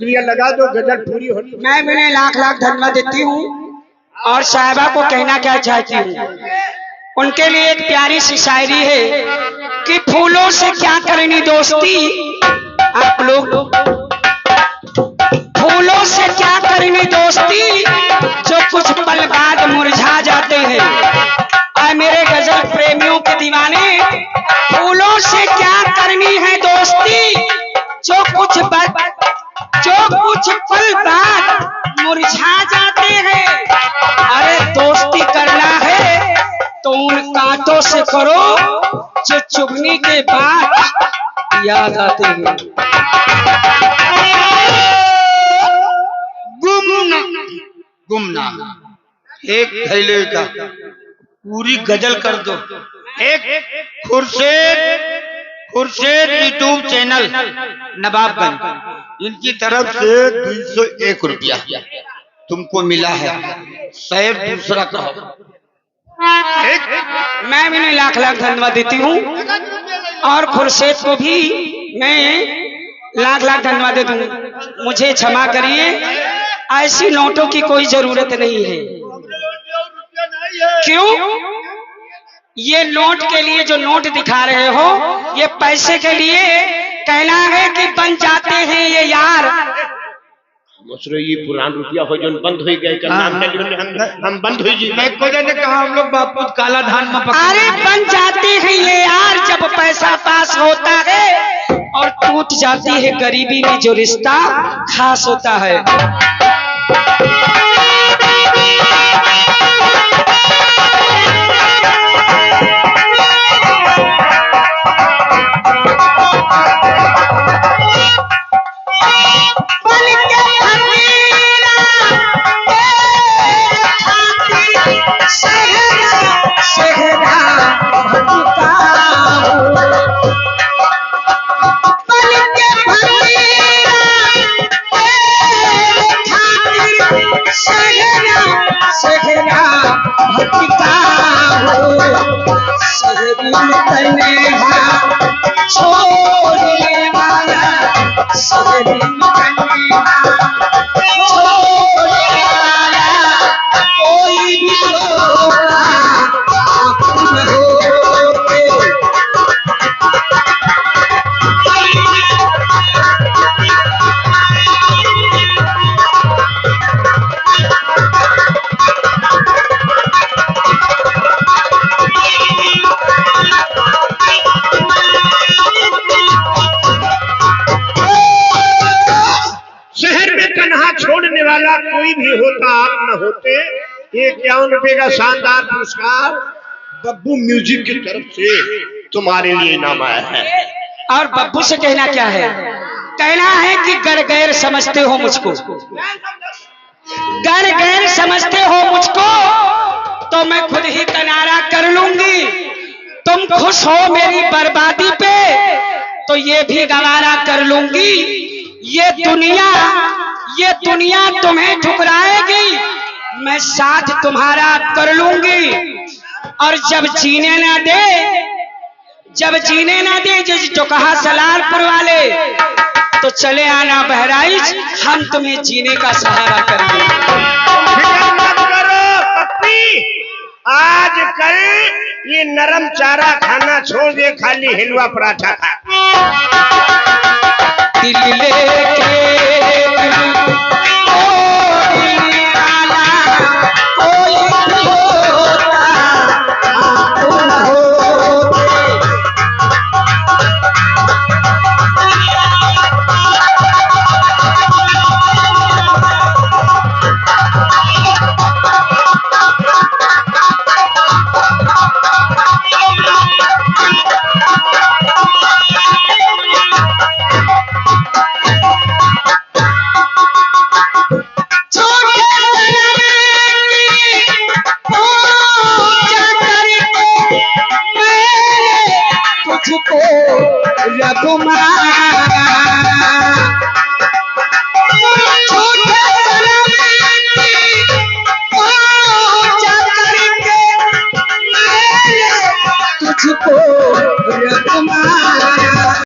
क्रिया लगा दो, गजल पूरी हो। मैं भी लाख लाख धन्यवाद देती हूँ और साहिबा को कहना क्या चाहती हूँ, उनके लिए एक प्यारी सी शायरी है कि फूलों से क्या करनी दोस्ती, आप लोग फूलों से क्या करनी दोस्ती जो कुछ पल बाद मुरझा जाते हैं। और मेरे गजल प्रेमियों के दीवाने, फूलों से क्या करनी है दोस्ती जो कुछ पल बाद मुरझा जाते हैं। अरे दोस्ती करना है तो उन कांटों से करो जो चुभने के बाद याद आते हैं। गुमनाम एक थैले का पूरी गजल कर दो। एक खुर्शेद यूट्यूब चैनल नवाबगंज, इनकी तरफ से 201 रुपया तुमको मिला है। शायद दूसरा कहो। मैं भी लाख लाख धन्यवाद देती हूँ और खुर्शेद को भी मैं लाख लाख धन्यवाद दे दूँ। मुझे क्षमा करिए, ऐसी नोटों की कोई जरूरत नहीं है। क्यों? ये नोट के लिए जो नोट दिखा रहे हो, ये पैसे के लिए कहना है कि बन जाते हैं ये यार। ये पुरान रुपया हो जो बंद हो गए, हम बंद हो जी। मैं को जाने कहा हम लोग बापू काला धान में पका। अरे बन जाते हैं ये यार जब पैसा पास होता है और टूट जाती है गरीबी में जो रिश्ता खास होता है। कोई भी होता आप न होते। 51 रुपए का शानदार पुरस्कार बब्बू म्यूजिक की तरफ से तुम्हारे लिए इनाम आया है। और बब्बू से कहना क्या है? कहना है कि गर गैर समझते हो मुझको, गर गैर समझते हो मुझको तो मैं खुद ही किनारा कर लूंगी। तुम खुश हो मेरी बर्बादी पे तो ये भी गवारा कर लूंगी। ये दुनिया तुम्हें ठुकराएगी, मैं साथ तुम्हारा कर लूंगी। और जब जीने ना दे जो कहा सलारपुर वाले, तो चले आना बहराइच, हम तुम्हें जीने का सहारा करेंगे। आज कल ये नरम चारा खाना छोड़ दे, खाली हलवा पराठा खा। दिल लेके